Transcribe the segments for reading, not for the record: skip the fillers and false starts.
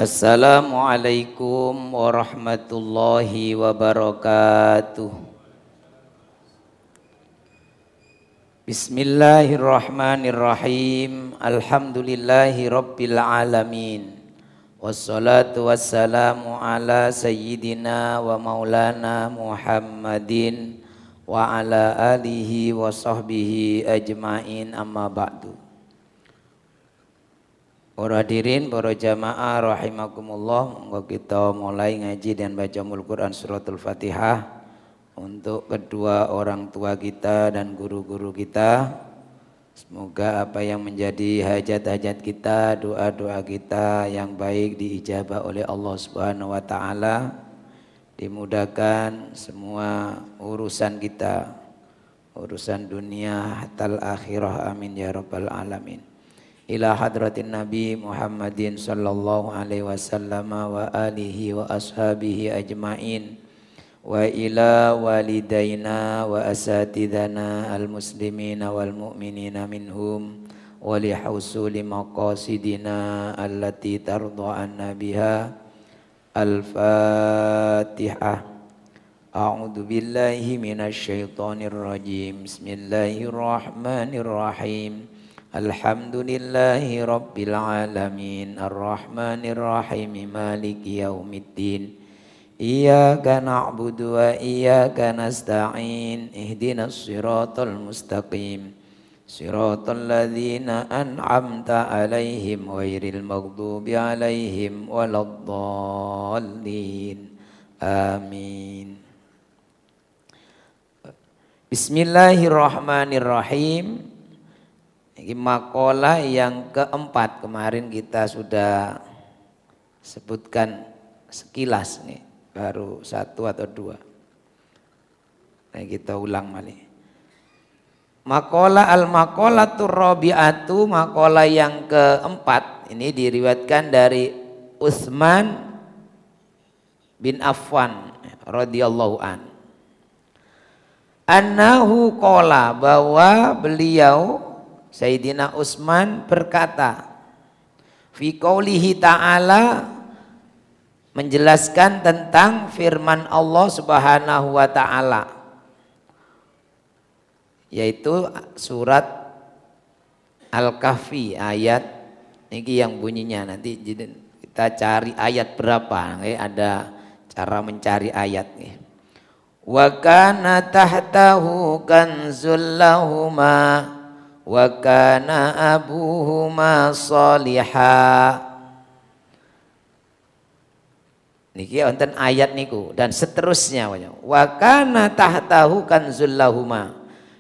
Assalamualaikum warahmatullahi wabarakatuh. Bismillahirrahmanirrahim. Alhamdulillahi rabbil alamin. Wassalatu wassalamu ala sayyidina wa maulana Muhammadin wa ala alihi wa sahbihi ajmain, amma ba'du. Para hadirin, para jamaah rahimakumullah, monggo kita mulai ngaji dan baca Al-Quran suratul Fatihah untuk kedua orang tua kita dan guru-guru kita. Semoga apa yang menjadi hajat-hajat kita, doa-doa kita yang baik diijabah oleh Allah Subhanahu wa taala. Dimudahkan semua urusan kita, urusan dunia hatta akhirah, amin ya rabbal alamin. Ila hadratin Nabi Muhammadin sallallahu alaihi wasallam wa alihi wa ashabihi ajmain, wa ila walidaina wa asatidana al-muslimina wal mu'minina minhum, wa li husuli maqasidina allati tarda anna biha. Al-Fatihah. A'udzu billahi minasy syaithanir rajim. Bismillahirrahmanirrahim. Alhamdulillahi rabbil alamin, arrahmanir rahim, maliki yaumiddin. Iyyaka na'budu wa iyyaka nasta'in. Ihdinas siratal mustaqim. Siratal ladzina an'amta 'alaihim ghairil maghdubi 'alaihim waladdallin. Amin. Bismillahirrahmanirrahim. Ini makalah yang keempat, kemarin kita sudah sebutkan sekilas nih, baru satu atau dua. Nah, kita ulang balik. Makalah al-maqalatur rabi'atu, makalah yang keempat ini diriwayatkan dari Utsman bin Affan radhiyallahu an. Annahu qala, bahwa beliau Sayyidina Utsman berkata, fi qaulihi ta'ala, menjelaskan tentang firman Allah Subhanahu wa taala, yaitu surat Al-Kahfi ayat ini yang bunyinya, nanti kita cari ayat berapa, ada cara mencari ayat nih. Wa kana tahtahu kanzul lahuma wa kana abuhuma salihah. Niki wonten ayat niku dan seterusnya. Wa kana tahtahu kanzul lahuma,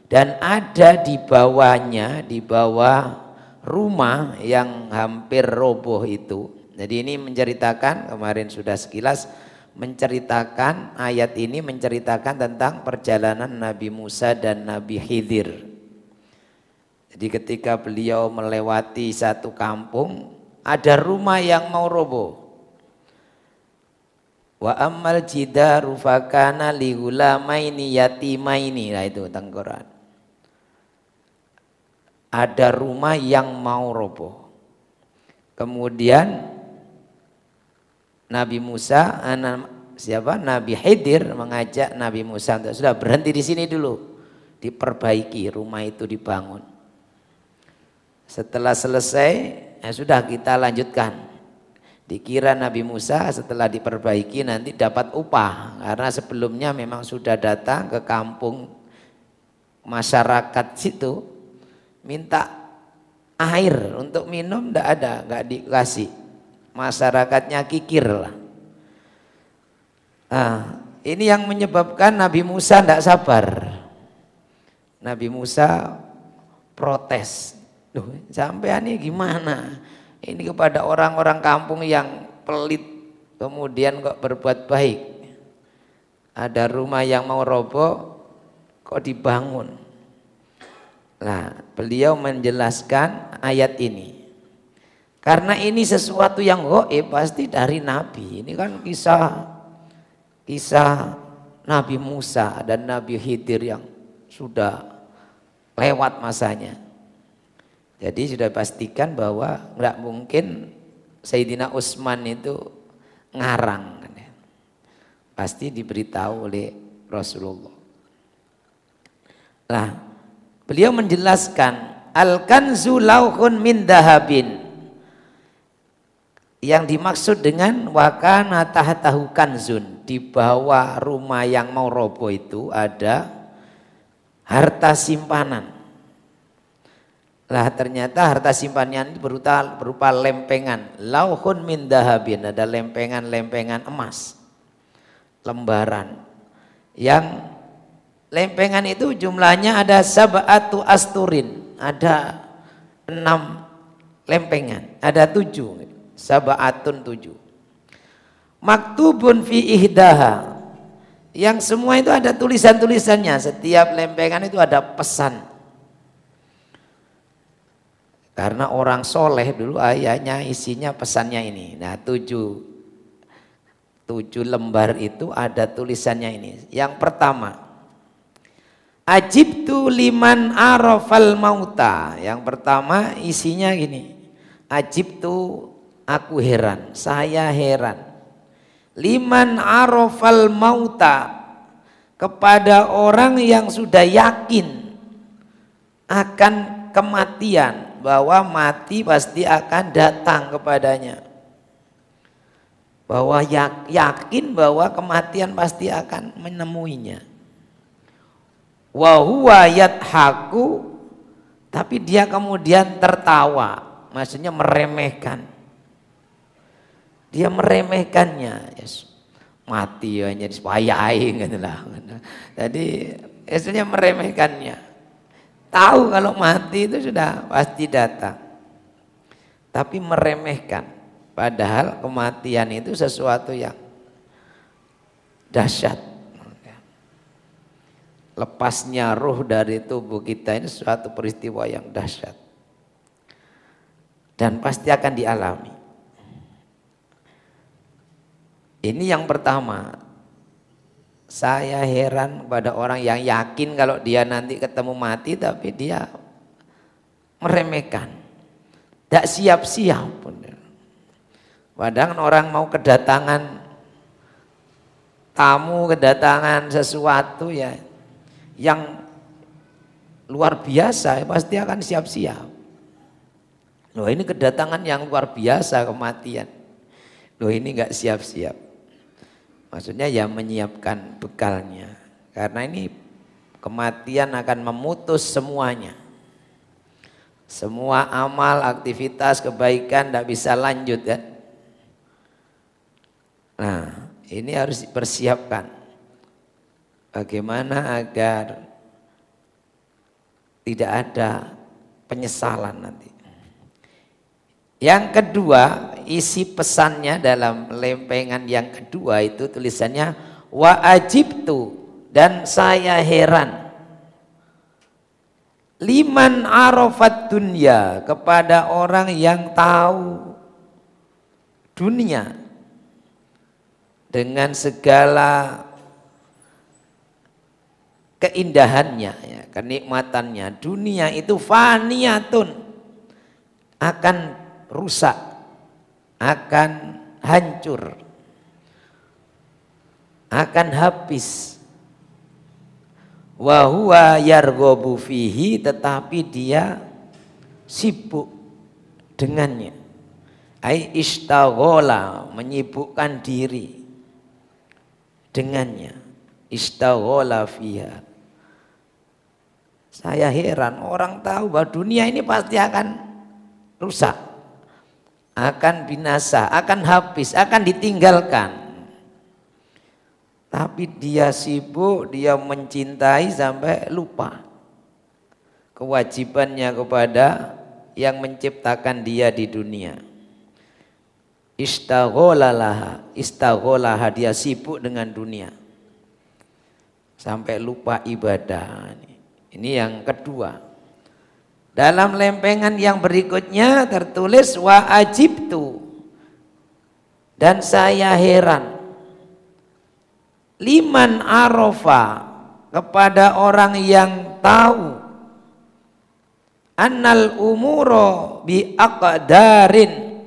dan ada di bawahnya, di bawah rumah yang hampir roboh itu. Jadi ini menceritakan, kemarin sudah sekilas menceritakan, ayat ini menceritakan tentang perjalanan Nabi Musa dan Nabi Khidir. Jadi ketika beliau melewati satu kampung, ada rumah yang mau roboh. Wa ammal jidaru fakana li ghulamaini yatimaini. Nah itu tentang Quran. Ada rumah yang mau roboh. Kemudian Nabi Musa, Nabi Khidir mengajak Nabi Musa untuk sudah berhenti di sini dulu, diperbaiki, rumah itu dibangun. Setelah selesai, sudah kita lanjutkan. Dikira Nabi Musa setelah diperbaiki nanti dapat upah, karena sebelumnya memang sudah datang ke kampung masyarakat situ minta air untuk minum, tidak ada, nggak dikasih. Masyarakatnya kikir lah. Nah, ini yang menyebabkan Nabi Musa tidak sabar. Nabi Musa protes. Loh, sampean ini gimana? Ini kepada orang-orang kampung yang pelit, kemudian kok berbuat baik. Ada rumah yang mau roboh, kok dibangun. Nah, beliau menjelaskan ayat ini. Karena ini sesuatu yang gaib, pasti dari Nabi. Ini kan kisah Nabi Musa dan Nabi Khidir yang sudah lewat masanya. Jadi sudah pastikan bahwa nggak mungkin Sayyidina Utsman itu ngarang, pasti diberitahu oleh Rasulullah. Nah, beliau menjelaskan al-kanzu lauhun min dahabin. Yang dimaksud dengan wakana tahtahu kanzun, di bawah rumah yang mau roboh itu ada harta simpanan. Lah ternyata harta simpanannya berupa lempengan, lauhun min dahabin, ada lempengan-lempengan emas, lembaran. Yang lempengan itu jumlahnya ada sab'atu asturin, ada 6 lempengan, ada 7, sab'atun 7. Maktubun fi ihdaha, yang semua itu ada tulisan-tulisannya, setiap lempengan itu ada pesan. Karena orang soleh dulu ayahnya isinya pesannya ini. Nah 7 lembar itu ada tulisannya ini. Yang pertama, ajibtu liman arafal mauta. Yang pertama isinya gini, ajibtu, aku heran, saya heran, liman arafal mauta, kepada orang yang sudah yakin akan kematian, bahwa mati pasti akan datang kepadanya, bahwa yakin bahwa kematian pasti akan menemuinya. Wa huwa yadhaku, tapi dia kemudian tertawa, maksudnya meremehkan. Dia meremehkannya, yes. Mati hanya disepayai gitu lah. Jadi maksudnya meremehkannya. Tahu kalau mati itu sudah pasti datang, tapi meremehkan. Padahal kematian itu sesuatu yang dahsyat. Lepasnya ruh dari tubuh kita ini suatu peristiwa yang dahsyat dan pasti akan dialami. Ini yang pertama. Saya heran pada orang yang yakin kalau dia nanti ketemu mati, tapi dia meremehkan, tidak siap-siap pun. Padahal orang mau kedatangan tamu, kedatangan sesuatu ya yang luar biasa, pasti akan siap-siap. Loh ini kedatangan yang luar biasa, kematian. Loh ini nggak siap-siap. Maksudnya ya menyiapkan bekalnya. Karena ini kematian akan memutus semuanya. Semua amal, aktivitas, kebaikan tidak bisa lanjut kan. Nah ini harus dipersiapkan. Bagaimana agar tidak ada penyesalan nanti. Yang kedua, isi pesannya dalam lempengan yang kedua itu tulisannya wa ajibtu, dan saya heran, liman arafat dunya, kepada orang yang tahu dunia dengan segala keindahannya, ya, kenikmatannya. Dunia itu faniyatun, akan rusak, akan hancur, akan habis. Wa huwa yarghabu fihi, tetapi dia sibuk dengannya. Ai istaghala, menyibukkan diri dengannya. Istaghala fiha. Saya heran, orang tahu bahwa dunia ini pasti akan rusak, akan binasa, akan habis, akan ditinggalkan. Tapi dia sibuk, dia mencintai sampai lupa kewajibannya kepada yang menciptakan dia di dunia. Istagholaha, dia sibuk dengan dunia sampai lupa ibadah. Ini yang kedua. Dalam lempengan yang berikutnya tertulis wa ajibtu, dan saya heran, liman arafa, kepada orang yang tahu, annal umuro bi aqdarin,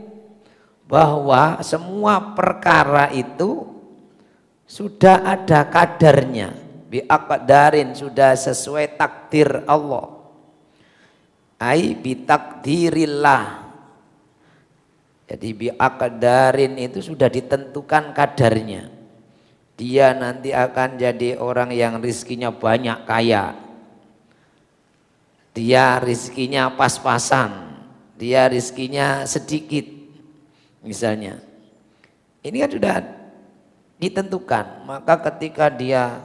bahwa semua perkara itu sudah ada kadarnya, biaqdarin, sudah sesuai takdir Allah. Ai bitakdirillah. Jadi biaqdarin itu sudah ditentukan kadarnya. Dia nanti akan jadi orang yang rizkinya banyak, kaya. Dia rizkinya pas-pasan. Dia rizkinya sedikit. Misalnya. Ini kan sudah ditentukan, maka ketika dia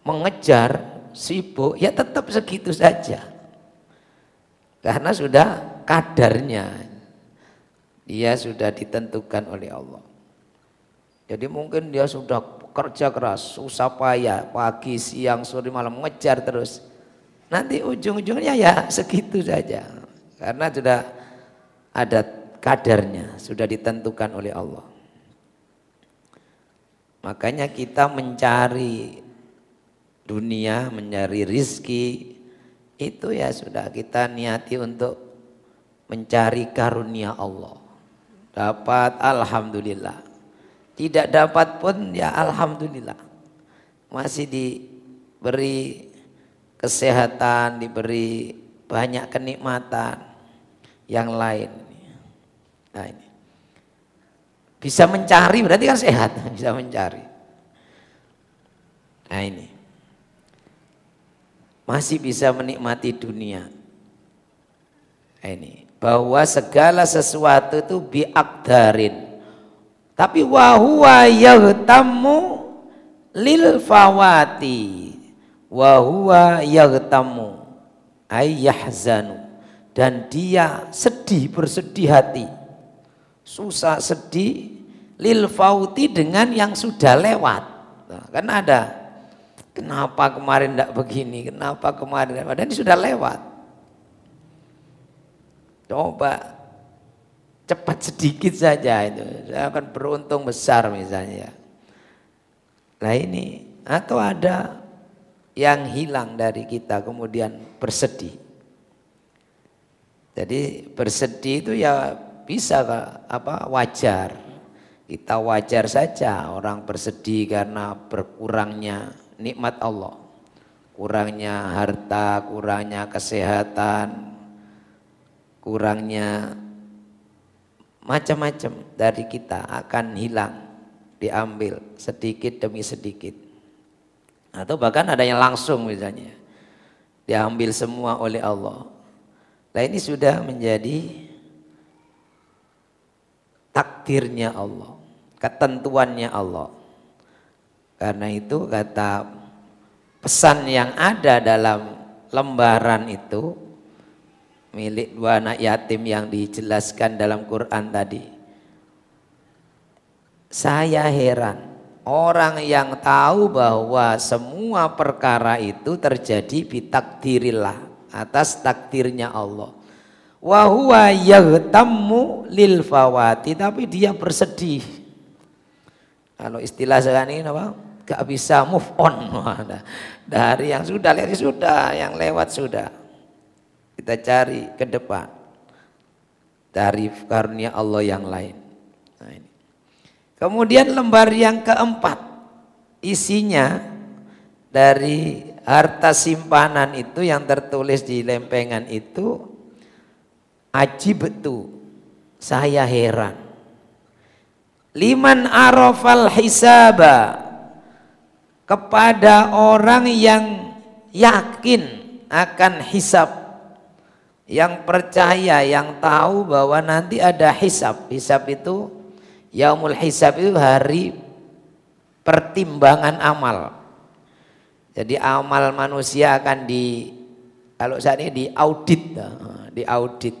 mengejar sibuk ya tetap segitu saja karena sudah kadarnya, dia sudah ditentukan oleh Allah. Jadi mungkin dia sudah kerja keras, susah payah, pagi, siang, sore, malam mengejar terus, nanti ujung-ujungnya ya segitu saja karena sudah ada kadarnya, sudah ditentukan oleh Allah. Makanya kita mencari dunia, mencari rizki, itu ya sudah kita niati untuk mencari karunia Allah. Dapat alhamdulillah, tidak dapat pun ya alhamdulillah, masih diberi kesehatan, diberi banyak kenikmatan yang lain. Nah ini bisa mencari berarti kan sehat, bisa mencari. Nah ini masih bisa menikmati dunia. Nah ini bahwa segala sesuatu itu biaqdarin. Tapi wahuwa yaghtammu lil fawati, wahuwa yaghtammu ay yahzanu, dan dia sedih, bersedih hati, susah sedih lil fauti, dengan yang sudah lewat. Nah, kan ada kenapa kemarin tidak begini, kenapa kemarin, dan ini sudah lewat. Coba cepat sedikit saja itu saya akan beruntung besar misalnya. Nah ini, atau ada yang hilang dari kita kemudian bersedih. Jadi bersedih itu ya bisa wajar, kita wajar saja orang bersedih karena berkurangnya nikmat Allah, kurangnya harta, kurangnya kesehatan, kurangnya macam-macam dari kita akan hilang, diambil sedikit demi sedikit, atau bahkan ada yang langsung misalnya diambil semua oleh Allah. Nah ini sudah menjadi takdirnya Allah, ketentuannya Allah. Karena itu kata pesan yang ada dalam lembaran itu milik dua anak yatim yang dijelaskan dalam Quran tadi. Saya heran orang yang tahu bahwa semua perkara itu terjadi bitakdirillah, atas takdirnya Allah. Wa huwa yaghtammu lil fawati, tapi dia bersedih. Kalau istilah sekarang ini apa? Gak bisa move on dari yang sudah lewat, sudah yang lewat sudah. Kita cari ke depan dari karunia Allah yang lain. Nah, ini. Kemudian lembar yang keempat, isinya dari harta simpanan itu yang tertulis di lempengan itu, ajib itu, saya heran. Liman arafal hisaba, kepada orang yang yakin akan hisab, yang percaya, yang tahu bahwa nanti ada hisab. Hisab itu, yaumul hisab itu hari pertimbangan amal. Jadi amal manusia akan kalau saat ini diaudit,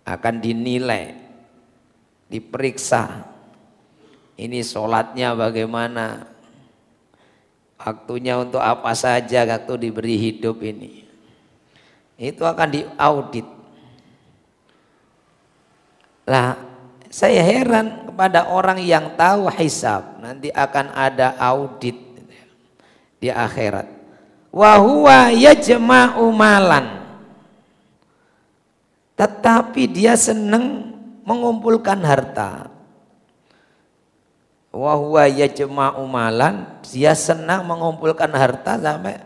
akan dinilai, diperiksa. Ini sholatnya bagaimana, waktunya untuk apa saja waktu diberi hidup ini. Itu akan diaudit. Lah, saya heran kepada orang yang tahu hisab, nanti akan ada audit di akhirat. Wa huwa yajma'u malan, tetapi dia senang mengumpulkan harta. Wa huwa yajma'u malan, dia senang mengumpulkan harta sampai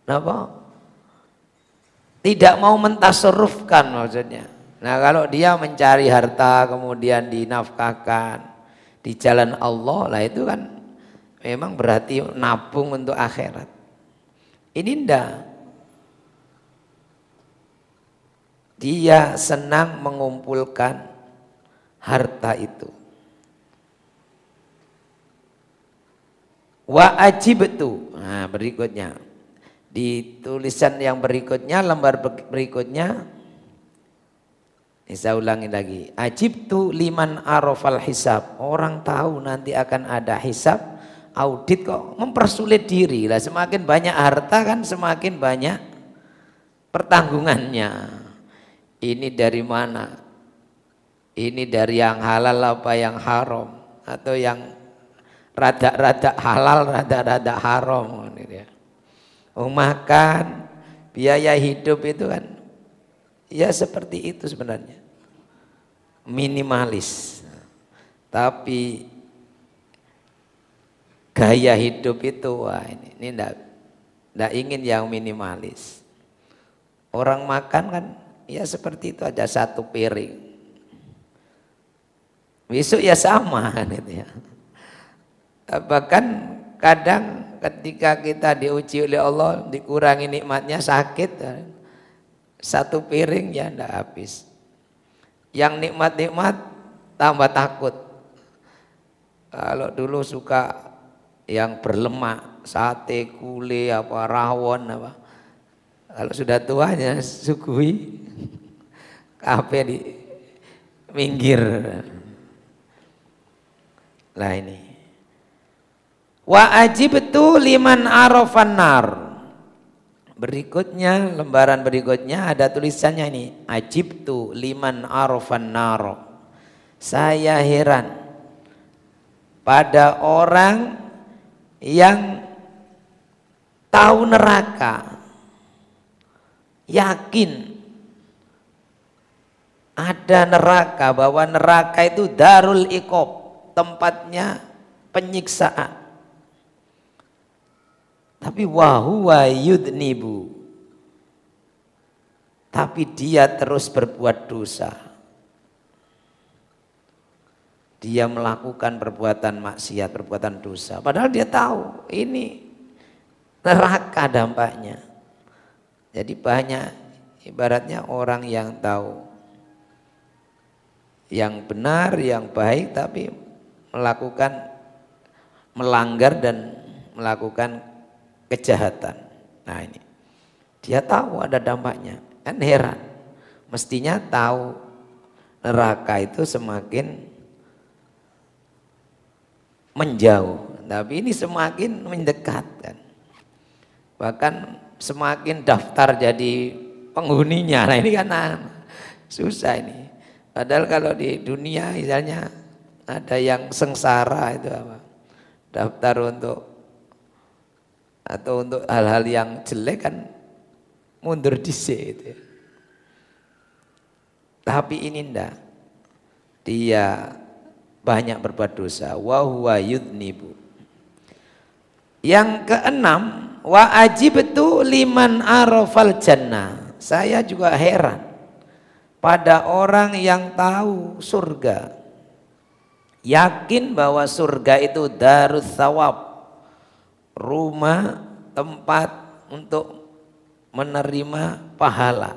apa? Tidak mau mentasarrufkan maksudnya. Nah, kalau dia mencari harta kemudian dinafkahkan di jalan Allah, lah itu kan memang berarti nabung untuk akhirat. Ini ndak. Dia senang mengumpulkan harta itu. Wa ajibtu. Nah, berikutnya. Di tulisan yang berikutnya, lembar berikutnya, saya ulangi lagi. Ajibtu liman arafal hisab. Orang tahu nanti akan ada hisab, audit kok mempersulit diri. Lah semakin banyak harta kan semakin banyak pertanggungannya. Ini dari mana? Ini dari yang halal apa yang haram? Atau yang rada-rada halal, rada-rada haram. Makan, biaya hidup itu kan ya seperti itu sebenarnya, minimalis. Tapi gaya hidup itu wah ini enggak ingin yang minimalis. Orang makan kan ya seperti itu aja, satu piring. Besok ya sama gitu ya. Bahkan kadang ketika kita diuji oleh Allah, dikurangi nikmatnya, sakit, satu piring ya enggak habis. Yang nikmat-nikmat tambah takut. Kalau dulu suka yang berlemak, sate, kule, apa rawon apa. Kalau sudah tuanya sugui, kafe di minggir. Lah ini. Wa ajibtu liman arafan nar. Berikutnya, lembaran berikutnya ada tulisannya ini, ajibtu liman arafan nar. Saya heran pada orang yang tahu neraka, yakin ada neraka, bahwa neraka itu darul iqab, tempatnya penyiksaan. Tapi wahuwa yudnibu, tapi dia terus berbuat dosa. Dia melakukan perbuatan maksiat, perbuatan dosa. Padahal dia tahu ini neraka dampaknya. Jadi banyak ibaratnya orang yang tahu yang benar, yang baik, tapi melanggar dan melakukan kejahatan. Nah ini dia tahu ada dampaknya, kan heran. Mestinya tahu neraka itu semakin menjauh, tapi ini semakin mendekat kan. Bahkan semakin daftar jadi penghuninya. Nah ini kan susah ini. Padahal kalau di dunia misalnya ada yang sengsara itu apa? Daftar untuk atau untuk hal-hal yang jelek kan mundur dhisik itu ya. Tapi ini ndak. Dia banyak berbuat dosa. Wa huwa yudnibu. Yang keenam, wa ajibtu liman arafal jannah. Saya juga heran pada orang yang tahu surga. Yakin bahwa surga itu darus thawab, rumah, tempat untuk menerima pahala,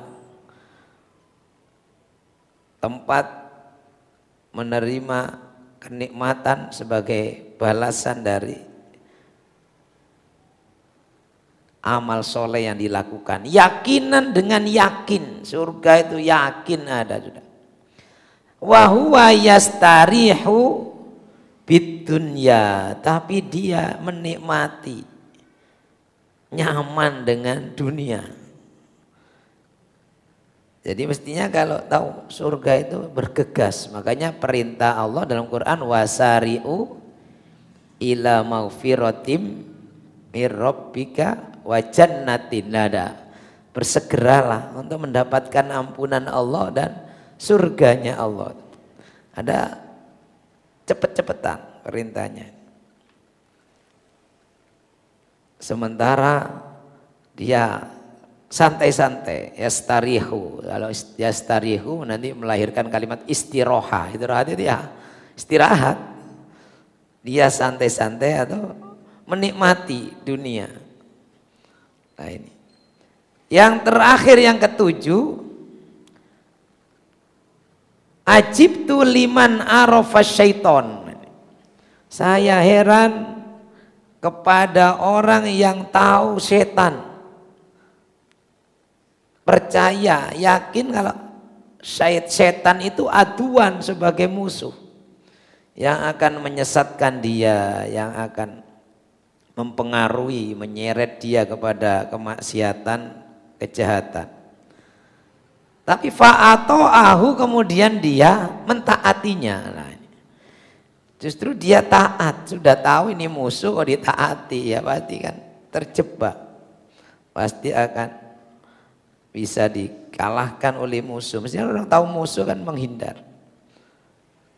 tempat menerima kenikmatan sebagai balasan dari amal soleh yang dilakukan. Yakinan dengan yakin, surga itu yakin ada sudah. Wa huwa yastarihu bidunya, tapi dia menikmati, nyaman dengan dunia. Jadi mestinya kalau tahu surga itu bergegas. Makanya perintah Allah dalam Quran, wasari'u ila maghfiratim mir rabbika wa jannatin nada. Bersegeralah untuk mendapatkan ampunan Allah dan surganya Allah. Ada cepet-cepetan perintahnya. Sementara dia santai-santai, yastarihu. Kalau yastarihu nanti melahirkan kalimat istiroha. Istirahat itu ya istirahat. Dia santai-santai atau menikmati dunia. Nah ini. Yang terakhir yang ketujuh, ajibtu liman arafa syaiton. Saya heran kepada orang yang tahu setan. Percaya, yakin kalau setan itu aduan sebagai musuh yang akan menyesatkan dia, yang akan mempengaruhi, menyeret dia kepada kemaksiatan, kejahatan. Tapi fa'ato'ahu, kemudian dia mentaatinya. Nah, justru dia taat, sudah tahu ini musuh kok ditaati, ya pasti kan terjebak. Pasti akan bisa dikalahkan oleh musuh. Mestinya orang tahu musuh kan menghindar,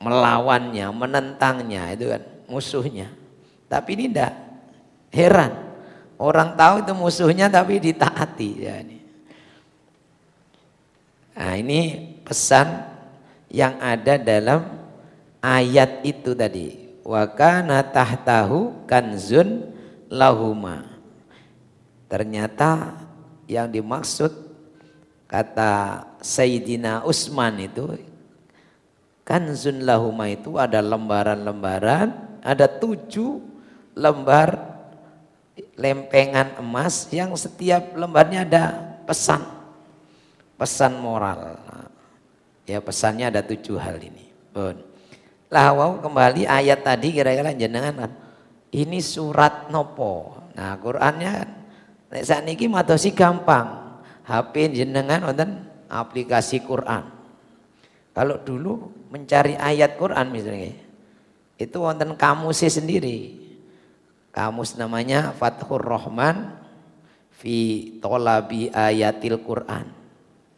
melawannya, menentangnya, itu kan musuhnya. Tapi ini tidak, heran orang tahu itu musuhnya tapi ditaati. Ya, ini. Nah, ini pesan yang ada dalam ayat itu tadi. Wa kana tahtahu kanzun lahuma. Ternyata yang dimaksud kata Sayyidina Utsman itu kanzun lahuma itu ada lembaran-lembaran, ada 7 lembar lempengan emas yang setiap lembarnya ada pesan moral. Ya, pesannya ada 7 hal ini. Lah wow, kembali ayat tadi kira-kira jenengan ini surat nopo. Nah, Qur'annya kan nek sakniki madosi gampang. HP jenengan wonten aplikasi Quran. Kalau dulu mencari ayat Quran misalnya, itu wonten kamusnya sendiri. Kamus namanya Fathur Rahman fi Tolabi Ayatil Quran.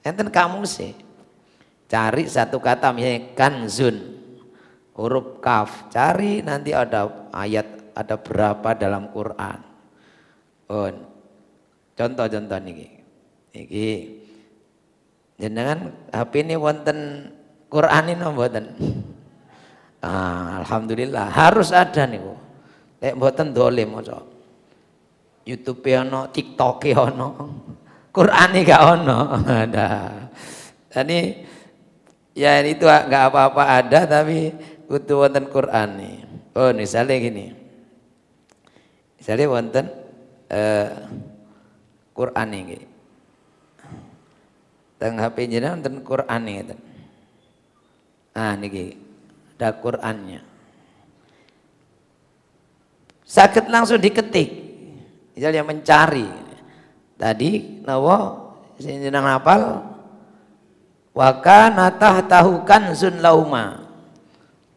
Enten kamusnya. Cari satu kata misalnya kanzun, huruf kaf. Cari nanti ada ayat, ada berapa dalam Quran. Contoh-contoh nih. Iki jenengan HP ini wonten Quran ini mboten? Alhamdulillah harus ada niku. Lek mboten dolim maca. YouTube ono, TikTok ono, Quran gak ono. Ada. Jadi ya itu enggak apa-apa ada tapi kudu wonten Quran nih. Oh, misalnya gini. Misalnya wonten Quran iki. Teng HP jenengan wonten Quran ngeten. Ah niki ada Qurannya. Sakit langsung diketik. Misalnya mencari. Tadi napa sing jenengan hafal wa kana tahtahu kanzun lauma.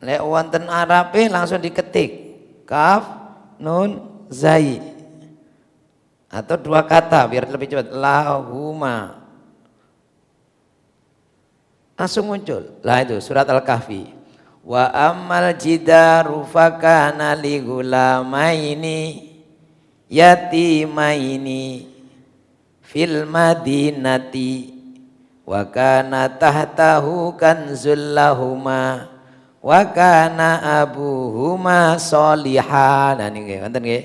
Lek wonten Arabe langsung diketik. Kaf nun zai. Atau 2 kata biar lebih cepat. Lahuma. Langsung muncul. Lah itu surat Al-Kahfi. Wa ammal jidaru fakana li gulamaini yatimaini fil madinati wa kana tahtahu kanzul lahuma wa kana abuhuma sholihan. Nah niki wonten nggih.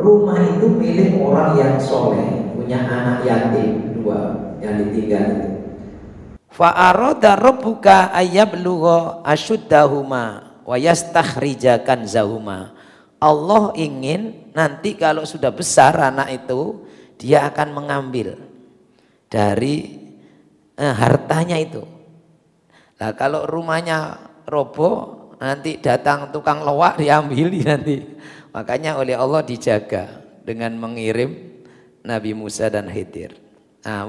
Rumah itu milik orang yang soleh, punya anak yatim 2 yang ditinggal itu. Fa'arada rabbuka ayyablugha ashuddahuma wa yastakhrija kanzahuma. Allah ingin nanti kalau sudah besar anak itu, dia akan mengambil dari hartanya itu. Nah, kalau rumahnya roboh, nanti datang tukang loak diambil nanti. Makanya oleh Allah dijaga dengan mengirim Nabi Musa dan Khidir. Nah,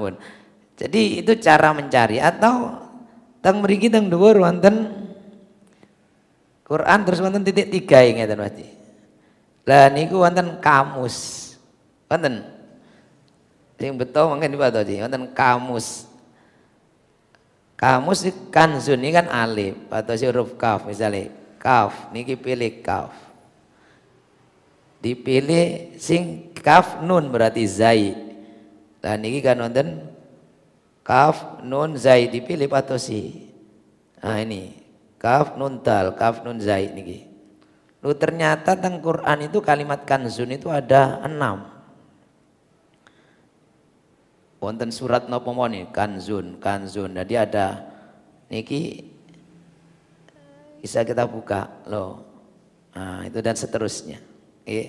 jadi itu cara mencari. Atau teng mriki teng dhuwur wonten Quran terus wonten titik 3 ngeten pasti. Lah niku wonten kamus. Wonten. Sing betul mungkin dipatosi wonten kamus. Kamus kanzun ini kan alif, patosi huruf kaf misalnya. Kaf niki pilih kaf. Dipilih sing kaf nun berarti zai. Lah niki kan wonten kaf nun zai dipilih patosi. Nah ini kaf nun dal, kaf nun zai niki. Lu ternyata teng Quran itu kalimat kanzun itu ada 6. Wonten surat napa mawon kanzun, kanzun. Jadi ada niki bisa kita buka loh. Nah, itu dan seterusnya. Nggih.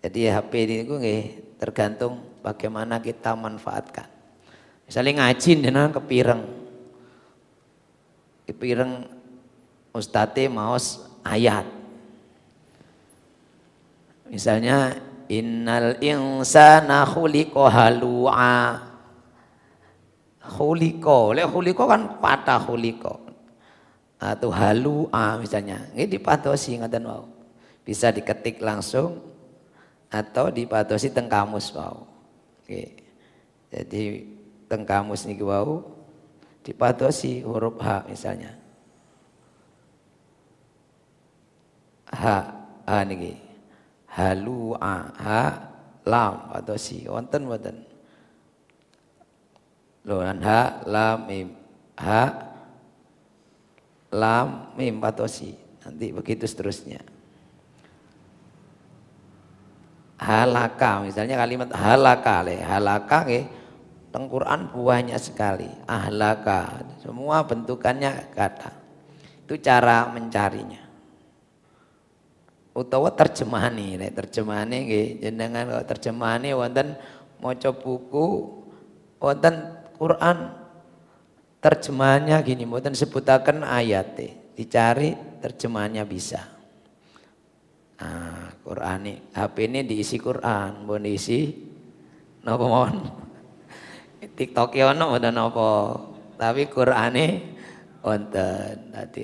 Jadi HP niku nggih tergantung bagaimana kita manfaatkan. Misalnya ngaji jenengan kepireng. Kepireng ustate maos ayat. Misalnya innal insana khuliqa halu'a. Khuliqa, lek khuliqa kan patah khuliqa. Atau halu'a misalnya. Ini dipatosi ngoten wau. Bisa diketik langsung atau dipatosi teng kamus wau. Oke. Jadi teng kamus niki wau dipatosi huruf H misalnya. H niki. Halu'a, ha lam atau si wonten wonten. Loan ha lam mim, ha lam mim atau si. Nanti begitu seterusnya. Halaka misalnya kalimat halaka le, halaka nggih teng Quran banyak sekali. Ahlaka semua bentukannya kata. Itu cara mencarinya. Utawa terjemahane nek terjemahane nggih jenengan kok terjemahane wonten maca buku wonten Quran terjemahannya gini mboten sebutaken ayate dicari terjemahannya bisa. Nah, Quran ini HP ini diisi Quran, mbon diisi napa mawon. TikTok e ono mboten napa, tapi Qurane wonten dadi